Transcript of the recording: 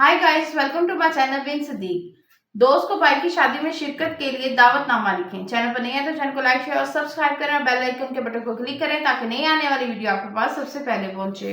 Hi guys, welcome to my channel bin Sadiq. दोस्त को भाई की शादी में शिरकत के लिए दावतनामा लिखें। चैनल पर नए हैं तो चैनल को लाइक शेयर और सब्सक्राइब करें और बेल आइकन के बटन को क्लिक करें ताकि नई आने वाली वीडियो आपके पास सबसे पहले पहुंचे।